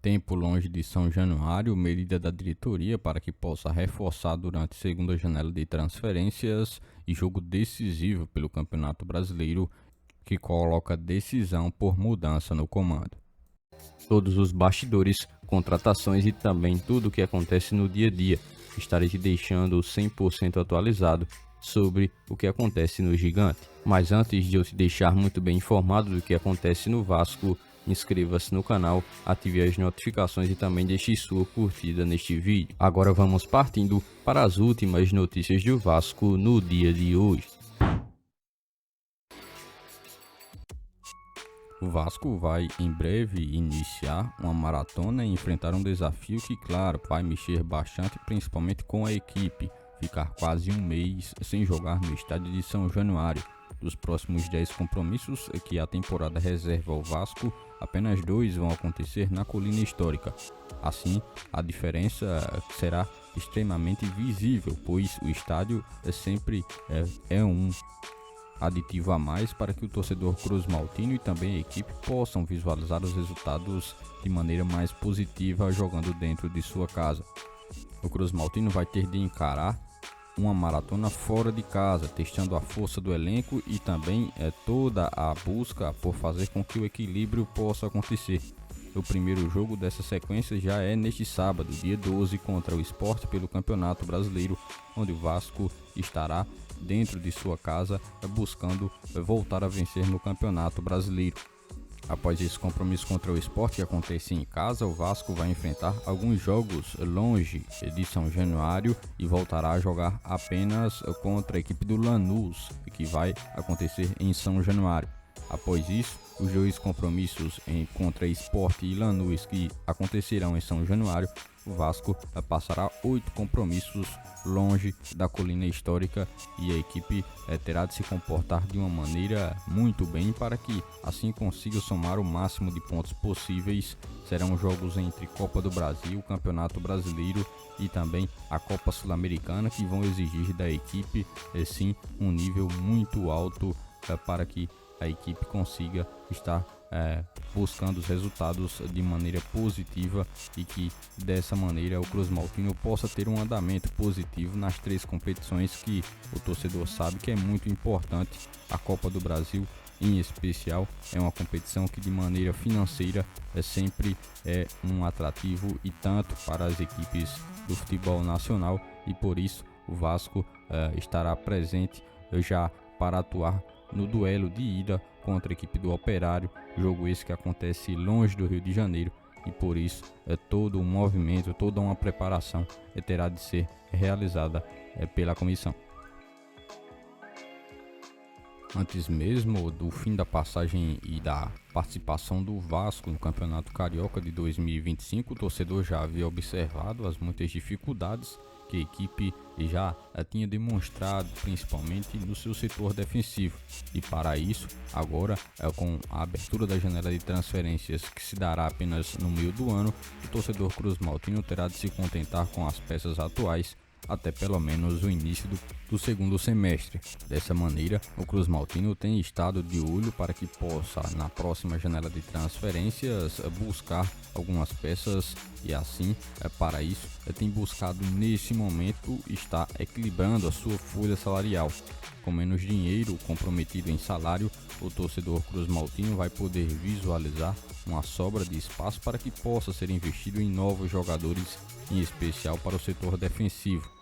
Tempo longe de São Januário, medida da diretoria para que possa reforçar durante a segunda janela de transferências e jogo decisivo pelo Campeonato Brasileiro, que coloca decisão por mudança no comando. Todos os bastidores, contratações e também tudo o que acontece no dia a dia, estarei te deixando 100% atualizado sobre o que acontece no Gigante. Mas antes de eu te deixar muito bem informado do que acontece no Vasco, inscreva-se no canal, ative as notificações e também deixe sua curtida neste vídeo. Agora vamos partindo para as últimas notícias do Vasco no dia de hoje. O Vasco vai em breve iniciar uma maratona e enfrentar um desafio que, claro, vai mexer bastante, principalmente com a equipe. Ficar quase um mês sem jogar no estádio de São Januário. Dos próximos 10 compromissos que a temporada reserva ao Vasco, apenas 2 vão acontecer na Colina Histórica. Assim, a diferença será extremamente visível, pois o estádio sempre é um aditivo a mais para que o torcedor cruzmaltino e também a equipe possam visualizar os resultados de maneira mais positiva jogando dentro de sua casa. O cruzmaltino vai ter de encarar uma maratona fora de casa, testando a força do elenco e também toda a busca por fazer com que o equilíbrio possa acontecer. O primeiro jogo dessa sequência já é neste sábado, dia 12, contra o Sport pelo Campeonato Brasileiro, onde o Vasco estará dentro de sua casa buscando voltar a vencer no Campeonato Brasileiro. Após esse compromisso contra o Sport que acontece em casa, o Vasco vai enfrentar alguns jogos longe de São Januário e voltará a jogar apenas contra a equipe do Lanús, que vai acontecer em São Januário. Após isso, os 2 compromissos contra Sport e Lanús que acontecerão em São Januário, o Vasco passará 8 compromissos longe da Colina Histórica e a equipe terá de se comportar de uma maneira muito bem para que assim consiga somar o máximo de pontos possíveis. Serão jogos entre Copa do Brasil, Campeonato Brasileiro e também a Copa Sul-Americana, que vão exigir da equipe sim um nível muito alto para que a equipe consiga estar buscando os resultados de maneira positiva e que dessa maneira o cruzmaltino possa ter um andamento positivo nas 3 competições que o torcedor sabe que é muito importante. A Copa do Brasil em especial é uma competição que de maneira financeira sempre é um atrativo e tanto para as equipes do futebol nacional, e por isso o Vasco estará presente já para atuar no duelo de ida contra a equipe do Operário, jogo esse que acontece longe do Rio de Janeiro, e por isso todo um movimento, toda uma preparação terá de ser realizada pela comissão. Antes mesmo do fim da passagem e da participação do Vasco no Campeonato Carioca de 2025, o torcedor já havia observado as muitas dificuldades que a equipe já tinha demonstrado, principalmente no seu setor defensivo. E para isso, agora com a abertura da janela de transferências que se dará apenas no meio do ano, o torcedor cruzmaltino terá de se contentar com as peças atuais até pelo menos o início do segundo semestre. Dessa maneira, o cruzmaltino tem estado de olho para que possa, na próxima janela de transferências, buscar algumas peças e assim, para isso, tem buscado nesse momento estar equilibrando a sua folha salarial. Com menos dinheiro comprometido em salário, o torcedor cruzmaltino vai poder visualizar uma sobra de espaço para que possa ser investido em novos jogadores, em especial para o setor defensivo.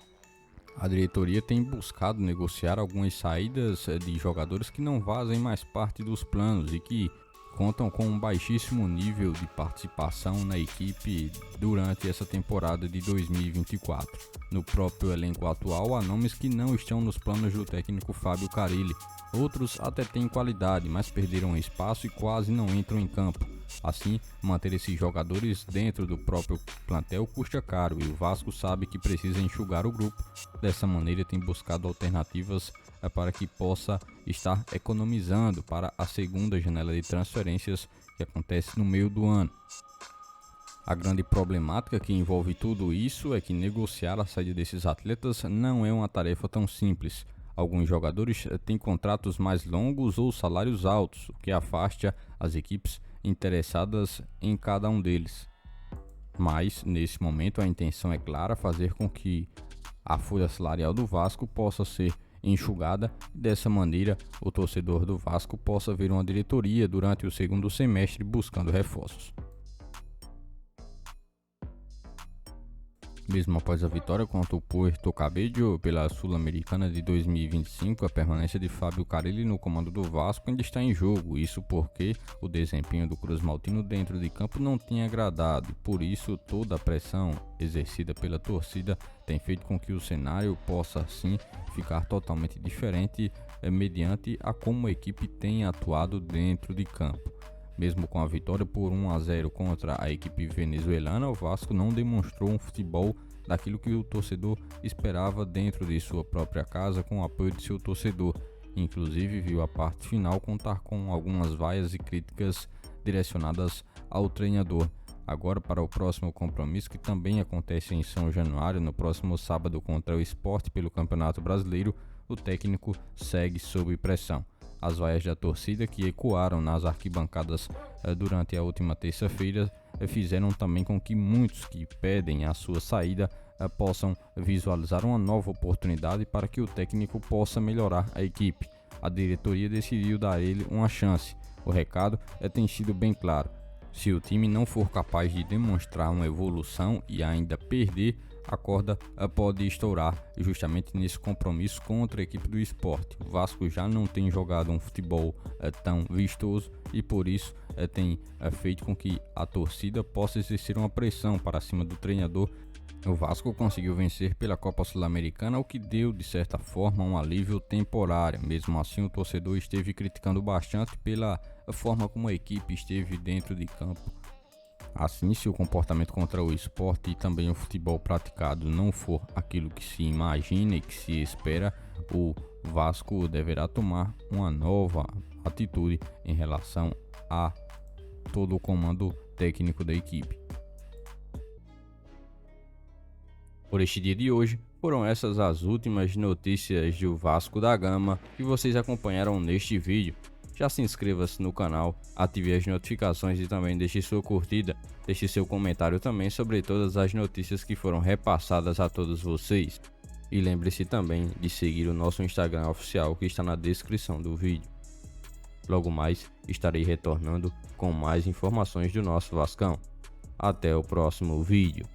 A diretoria tem buscado negociar algumas saídas de jogadores que não fazem mais parte dos planos e que contam com um baixíssimo nível de participação na equipe durante essa temporada de 2024. No próprio elenco atual, há nomes que não estão nos planos do técnico Fábio Carille. Outros até têm qualidade, mas perderam espaço e quase não entram em campo. Assim, manter esses jogadores dentro do próprio plantel custa caro e o Vasco sabe que precisa enxugar o grupo. Dessa maneira, tem buscado alternativas para que possa estar economizando para a segunda janela de transferências que acontece no meio do ano. A grande problemática que envolve tudo isso é que negociar a saída desses atletas não é uma tarefa tão simples. Alguns jogadores têm contratos mais longos ou salários altos, o que afasta as equipes interessadas em cada um deles. Mas, nesse momento, a intenção é clara, fazer com que a folha salarial do Vasco possa ser enxugada. Dessa maneira, o torcedor do Vasco possa ver uma diretoria durante o segundo semestre buscando reforços. Mesmo após a vitória contra o Puerto Cabello pela Sul-Americana de 2025, a permanência de Fábio Carille no comando do Vasco ainda está em jogo. Isso porque o desempenho do Cruz Maltino dentro de campo não tem agradado e por isso toda a pressão exercida pela torcida tem feito com que o cenário possa assim ficar totalmente diferente mediante a como a equipe tem atuado dentro de campo. Mesmo com a vitória por 1-0 contra a equipe venezuelana, o Vasco não demonstrou um futebol daquilo que o torcedor esperava dentro de sua própria casa, com o apoio de seu torcedor. Inclusive, viu a parte final contar com algumas vaias e críticas direcionadas ao treinador. Agora, para o próximo compromisso, que também acontece em São Januário, no próximo sábado contra o Sport pelo Campeonato Brasileiro, o técnico segue sob pressão. As vaias da torcida que ecoaram nas arquibancadas durante a última terça-feira fizeram também com que muitos que pedem a sua saída possam visualizar uma nova oportunidade para que o técnico possa melhorar a equipe. A diretoria decidiu dar a ele uma chance. O recado tem sido bem claro. Se o time não for capaz de demonstrar uma evolução e ainda perder, a corda pode estourar justamente nesse compromisso contra a equipe do Sport. O Vasco já não tem jogado um futebol tão vistoso e por isso tem feito com que a torcida possa exercer uma pressão para cima do treinador. O Vasco conseguiu vencer pela Copa Sul-Americana, o que deu de certa forma um alívio temporário. Mesmo assim, o torcedor esteve criticando bastante pela forma como a equipe esteve dentro de campo. Assim, se o comportamento contra o Sport e também o futebol praticado não for aquilo que se imagina e que se espera, o Vasco deverá tomar uma nova atitude em relação a todo o comando técnico da equipe. Por este dia de hoje, foram essas as últimas notícias do Vasco da Gama que vocês acompanharam neste vídeo. Já se inscreva-se no canal, ative as notificações e também deixe sua curtida. Deixe seu comentário também sobre todas as notícias que foram repassadas a todos vocês. E lembre-se também de seguir o nosso Instagram oficial que está na descrição do vídeo. Logo mais estarei retornando com mais informações do nosso Vascão. Até o próximo vídeo.